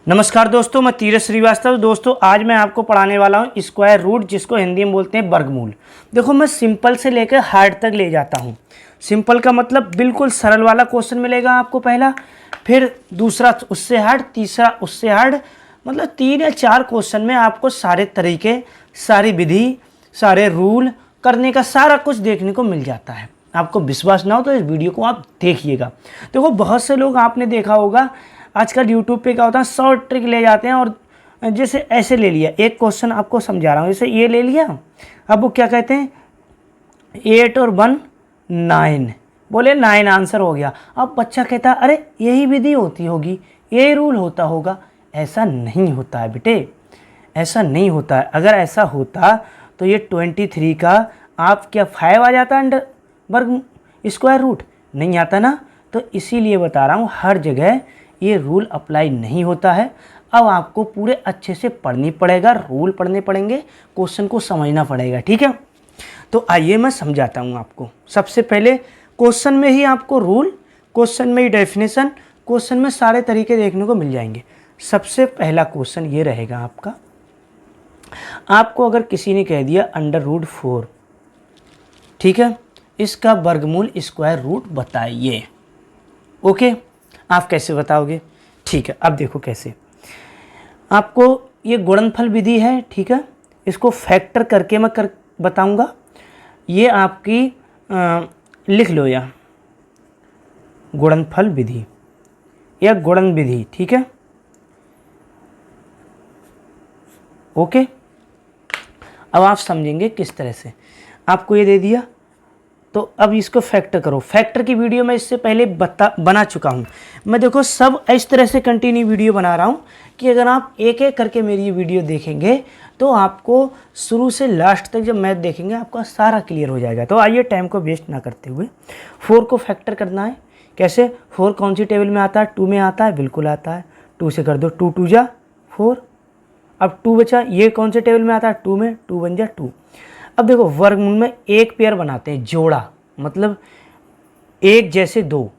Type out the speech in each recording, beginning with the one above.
नमस्कार दोस्तों, मैं तीरथ श्रीवास्तव। दोस्तों आज मैं आपको पढ़ाने वाला हूँ स्क्वायर रूट, जिसको हिंदी में बोलते हैं वर्गमूल। देखो, मैं सिंपल से लेकर हार्ड तक ले जाता हूँ। सिंपल का मतलब बिल्कुल सरल वाला क्वेश्चन मिलेगा आपको पहला, फिर दूसरा उससे हार्ड, तीसरा उससे हार्ड। मतलब 3 या 4 क्वेश्चन में आपको सारे तरीके, सारी विधि, सारे रूल करने का सारा कुछ देखने को मिल जाता है। आपको विश्वास ना हो तो इस वीडियो को आप देखिएगा। देखो, बहुत से लोग आपने देखा होगा आजकल यूट्यूब पे क्या होता है, शॉर्ट ट्रिक ले जाते हैं और जैसे ऐसे ले लिया। एक क्वेश्चन आपको समझा रहा हूँ, जैसे ये ले लिया। अब वो क्या कहते हैं, 8 और 1 9, बोले 9 आंसर हो गया। अब बच्चा कहता है अरे यही विधि होती होगी, यही रूल होता होगा। ऐसा नहीं होता है बेटे, ऐसा नहीं होता है। अगर ऐसा होता तो ये 23 का आप क्या 5 आ जाता अंडर वर्ग स्क्वायर रूट, नहीं आता ना। तो इसीलिए बता रहा हूँ, हर जगह ये रूल अप्लाई नहीं होता है। अब आपको पूरे अच्छे से पढ़नी पड़ेगा, रूल पढ़ने पड़ेंगे, क्वेश्चन को समझना पड़ेगा, ठीक है। तो आइए मैं समझाता हूँ आपको। सबसे पहले क्वेश्चन में ही आपको रूल, क्वेश्चन में ही डेफिनेशन, क्वेश्चन में सारे तरीके देखने को मिल जाएंगे। सबसे पहला क्वेश्चन ये रहेगा आपका। आपको अगर किसी ने कह दिया √4, ठीक है, इसका वर्गमूल स्क्वायर रूट बताइए। ओके, आप कैसे बताओगे? ठीक है, अब देखो कैसे। आपको ये गुणनफल विधि है, ठीक है, इसको फैक्टर करके मैं बताऊंगा। ये आपकी लिख लो, या गुणनफल विधि या गुणन विधि, ठीक है। ओके, अब आप समझेंगे किस तरह से। आपको ये दे दिया तो अब इसको फैक्टर करो। फैक्टर की वीडियो मैं इससे पहले बना चुका हूँ। मैं देखो सब इस तरह से कंटिन्यू वीडियो बना रहा हूँ कि अगर आप एक एक करके मेरी ये वीडियो देखेंगे तो आपको शुरू से लास्ट तक जब मैथ देखेंगे आपका सारा क्लियर हो जाएगा। तो आइए टाइम को वेस्ट ना करते हुए 4 को फैक्टर करना है। कैसे? 4 कौन सी टेबल में आता है? 2 में आता है, बिल्कुल आता है। 2 से कर दो, 2 2 जा 4। अब 2 बचा, ये कौन से टेबल में आता है? 2 में, 2 1 जा 2। अब देखो, वर्गमूल में एक पेयर बनाते हैं, जोड़ा, मतलब एक जैसे दो,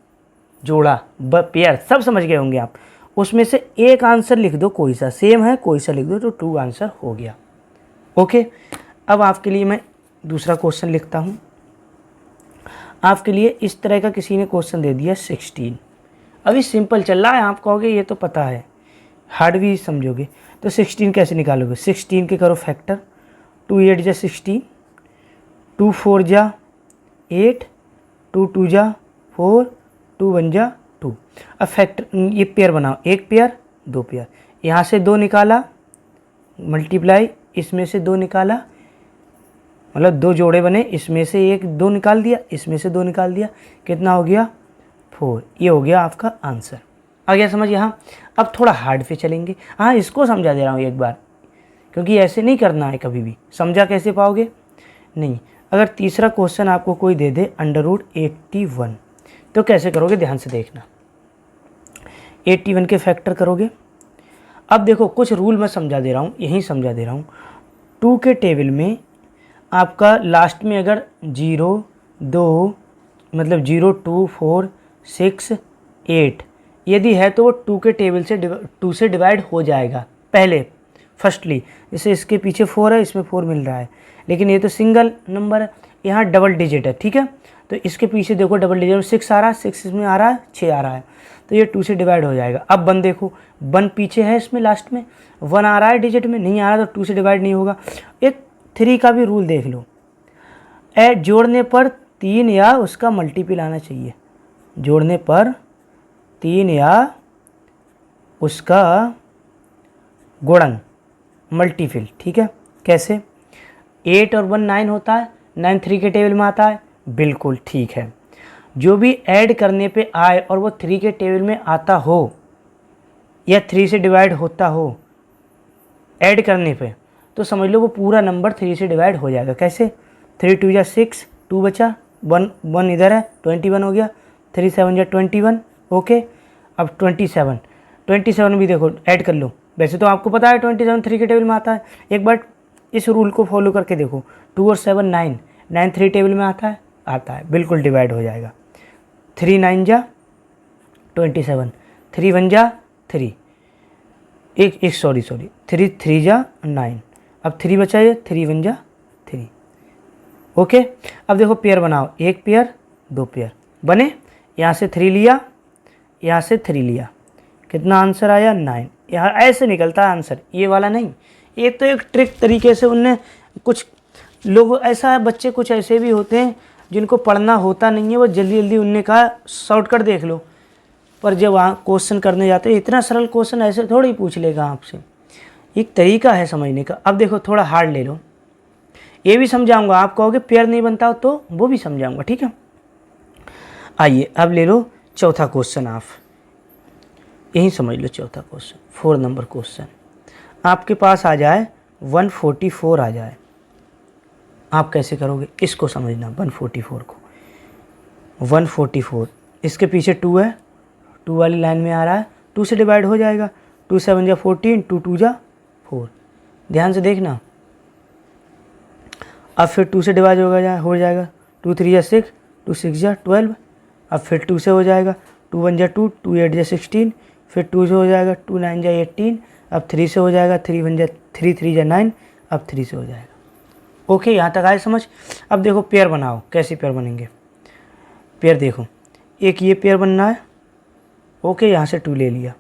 जोड़ा पेयर, सब समझ गए होंगे आप। उसमें से एक आंसर लिख दो, कोई सा सेम है कोई सा लिख दो, तो 2 आंसर हो गया। ओके, अब आपके लिए मैं दूसरा क्वेश्चन लिखता हूँ। आपके लिए इस तरह का किसी ने क्वेश्चन दे दिया 16। अभी सिंपल चल रहा है, आप कहोगे ये तो पता है, हार्ड भी समझोगे। तो 16 कैसे निकालोगे? 16 के करो फैक्टर। 2 8 जा 16, 2 4 जा 8, 2 2 जा 4, 2 1 जा 2। अब फैक्टर ये पेयर बनाओ, एक पेयर, दो पेयर। यहाँ से 2 निकाला, मल्टीप्लाई इसमें से 2 निकाला, मतलब 2 जोड़े बने, इसमें से एक 2 निकाल दिया, इसमें से 2 निकाल दिया, कितना हो गया? 4। ये हो गया आपका आंसर। आ गया समझ यहाँ? अब थोड़ा हार्ड पे चलेंगे। हाँ, इसको समझा दे रहा हूँ एक बार, क्योंकि ऐसे नहीं करना है कभी भी। समझा कैसे पाओगे? नहीं। अगर तीसरा क्वेश्चन आपको कोई दे दे √81, तो कैसे करोगे? ध्यान से देखना। 81 के फैक्टर करोगे। अब देखो, कुछ रूल मैं समझा दे रहा हूँ, यहीं समझा दे रहा हूँ। 2 के टेबल में आपका लास्ट में अगर 0 2, मतलब 0 2 4 6 8 यदि है तो वो 2 के टेबल से 2 से डिवाइड हो जाएगा पहले, फर्स्टली। जैसे इसके पीछे 4 है, इसमें 4 मिल रहा है, लेकिन ये तो सिंगल नंबर है, यहाँ डबल डिजिट है, ठीक है। तो इसके पीछे देखो डबल डिजिट में 6 आ रहा है, 6 इसमें आ रहा है, 6 आ रहा है, तो ये 2 से डिवाइड हो जाएगा। अब 1 देखो, 1 पीछे है, इसमें लास्ट में 1 आ रहा है डिजिट में, नहीं आ रहा तो 2 से डिवाइड नहीं होगा। एक 3 का भी रूल देख लो, जोड़ने पर 3 या उसका मल्टीपल आना चाहिए। जोड़ने पर 3 या उसका गुणन, मल्टीपल, ठीक है। कैसे? 8 और 1 9 होता है, 9 3 के टेबल में आता है, बिल्कुल ठीक है। जो भी ऐड करने पे आए और वो 3 के टेबल में आता हो या 3 से डिवाइड होता हो ऐड करने पे, तो समझ लो वो पूरा नंबर 3 से डिवाइड हो जाएगा। कैसे? 3 2 जा 6, 2 बचा, 1 1 इधर है, 21 हो गया, 3 7 जा 21। ओके, अब 27 भी देखो ऐड कर लो। वैसे तो आपको पता है 27 3 के टेबल में आता है, एक बार इस रूल को फॉलो करके देखो। 2 और 7 9, 9 3 टेबल में आता है, बिल्कुल डिवाइड हो जाएगा। 3 9 जा 27, 3 1 जा 3, एक एक सॉरी 3 जा 9, अब 3 बचा है, 3 1 जा 3। ओके, अब देखो पेयर बनाओ, एक पेयर दो पेयर बने, यहाँ से 3 लिया, यहाँ से 3 लिया, कितना आंसर आया 9। यहाँ ऐसे निकलता है आंसर, ये वाला नहीं। ये तो एक ट्रिक तरीके से उनने, कुछ लोग ऐसा है, बच्चे कुछ ऐसे भी होते हैं जिनको पढ़ना होता नहीं है, वो जल्दी जल्दी उनने कहा शॉर्टकट देख लो, पर जब वहाँ क्वेश्चन करने जाते हैं इतना सरल क्वेश्चन ऐसे थोड़ी पूछ लेगा आपसे, एक तरीका है समझने का। अब देखो थोड़ा हार्ड ले लो, ये भी समझाऊंगा, आप कहोगे पेयर नहीं बनता तो वो भी समझाऊंगा, ठीक है। आइए अब ले लो चौथा क्वेश्चन, आप यही समझ लो चौथा क्वेश्चन, 4 नंबर क्वेश्चन आपके पास आ जाए 144 आ जाए, आप कैसे करोगे इसको समझना। 144 को 144, इसके पीछे 2 है, 2 वाली लाइन में आ रहा है, 2 से डिवाइड हो जाएगा, 2 7 जा 14, 2 2 जा 4, ध्यान से देखना। अब फिर 2 से डिवाइड हो जाएगा, 2 3 जा 6, 2 6 जा 12, अब फिर 2 से हो जाएगा, 2 1 जा 2, 2 8 जा 16, फिर 2 से हो जाएगा, 2 9 जा 18, अब 3 से हो जाएगा, 3 1 जा 3 3 जा 9, अब 3 से हो जाएगा। ओके, यहाँ तक आए समझ। अब देखो पेयर बनाओ, कैसे पेयर बनेंगे। पेयर देखो, एक ये पेयर बनना है, ओके, यहाँ से 2 ले लिया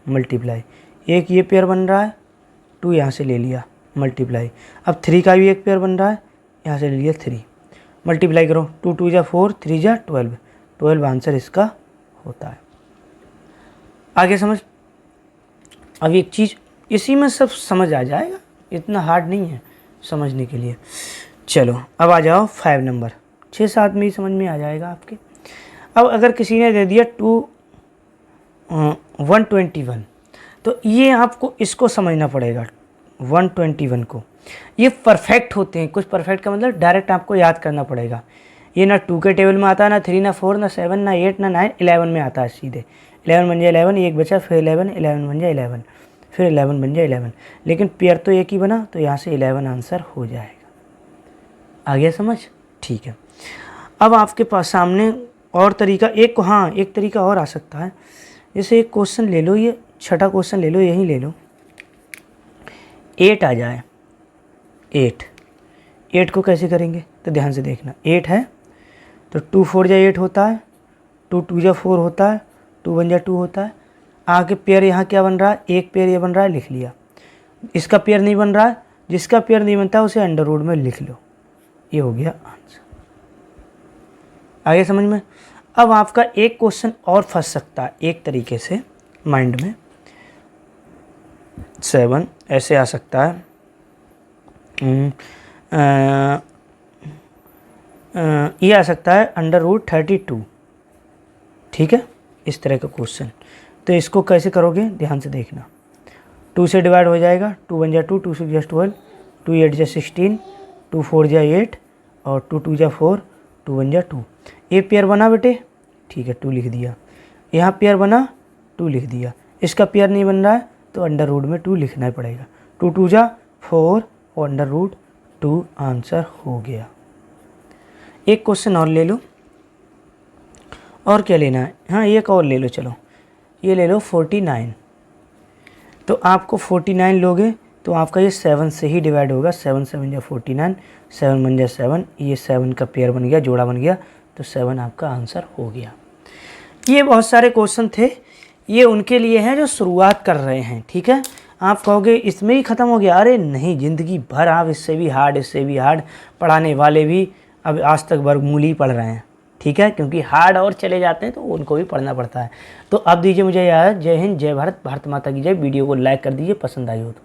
मल्टीप्लाई, एक ये पेयर बन रहा है, 2 यहाँ से ले लिया मल्टीप्लाई, अब 3 का भी एक पेयर बन रहा है, यहाँ से ले लिया 3 मल्टीप्लाई करो, 2 2 जा 4, 3 जा 12, 12 आंसर इसका होता है। आगे समझ। अब एक चीज़ इसी में सब समझ आ जाएगा, इतना हार्ड नहीं है समझने के लिए। चलो अब आ जाओ 5 नंबर, 6 7 में ही समझ में आ जाएगा आपके। अब अगर किसी ने दे दिया 121, तो ये आपको इसको समझना पड़ेगा। 121 को ये परफेक्ट होते हैं, कुछ परफेक्ट का मतलब डायरेक्ट आपको याद करना पड़ेगा। ये ना 2 के टेबल में आता है, ना 3, ना 4, ना 7, ना 8, ना 9, 11 में आता है सीधे। 11 बन जाए 11, एक बचा, फिर 11, 11 बन जाए 11, फिर 11 बन जाए 11, लेकिन पेयर तो एक ही बना, तो यहाँ से 11 आंसर हो जाएगा। आ गया समझ, ठीक है। अब आपके पास सामने और तरीका एक, हाँ एक तरीका और आ सकता है। जैसे एक क्वेश्चन ले लो, ये छठा क्वेश्चन ले लो, यही ले लो, 8 आ जाए, 8 को कैसे करेंगे तो ध्यान से देखना। 8 है तो 2 4 जा 8 होता है, 2 2 जा 4 होता है, 2 1 जा 2 होता है। आगे पेयर यहाँ क्या बन रहा है, एक पेयर ये बन रहा है, लिख लिया। इसका पेयर नहीं बन रहा है, जिसका पेयर नहीं बनता उसे अंडर रूट में लिख लो, ये हो गया आंसर। आगे समझ में। अब आपका एक क्वेश्चन और फंस सकता है एक तरीके से माइंड में, 7 ऐसे आ सकता है, ये आ सकता है अंडर रूट 32, ठीक है, इस तरह का क्वेश्चन। तो इसको कैसे करोगे ध्यान से देखना। 2 से डिवाइड हो जाएगा, 2 1 जा 2, 2 6 जा 12, 2 8 जा 16, 2 4 जा 8, और 2 2 जा 4, 2 1 जा 2। ये पेयर बना बेटे, ठीक है, 2 लिख दिया। यहाँ पेयर बना, 2 लिख दिया। इसका पेयर नहीं बन रहा है तो अंडर रूट में 2 लिखना ही पड़ेगा। 2 2 जा 4 और अंडर रूट 2 आंसर हो गया। एक क्वेश्चन और ले लो, और क्या लेना है, हाँ एक और ले लो, चलो ये ले लो 49। तो आपको 49 लोगे तो आपका ये 7 से ही डिवाइड होगा, 7 7 जा 49, 7 1 जा 7, ये 7 का पेयर बन गया, जोड़ा बन गया, तो 7 आपका आंसर हो गया। ये बहुत सारे क्वेश्चन थे, ये उनके लिए हैं जो शुरुआत कर रहे हैं, ठीक है। आप कहोगे इसमें ही ख़त्म हो गया, अरे नहीं, ज़िंदगी भर आप इससे भी हार्ड पढ़ाने वाले भी अब आज तक वर्गमूल ही पढ़ रहे हैं, ठीक है, क्योंकि हार्ड और चले जाते हैं तो उनको भी पढ़ना पड़ता है। तो अब दीजिए मुझे याद, जय हिंद, जय भारत, भारत माता की जय। वीडियो को लाइक कर दीजिए पसंद आई हो तो।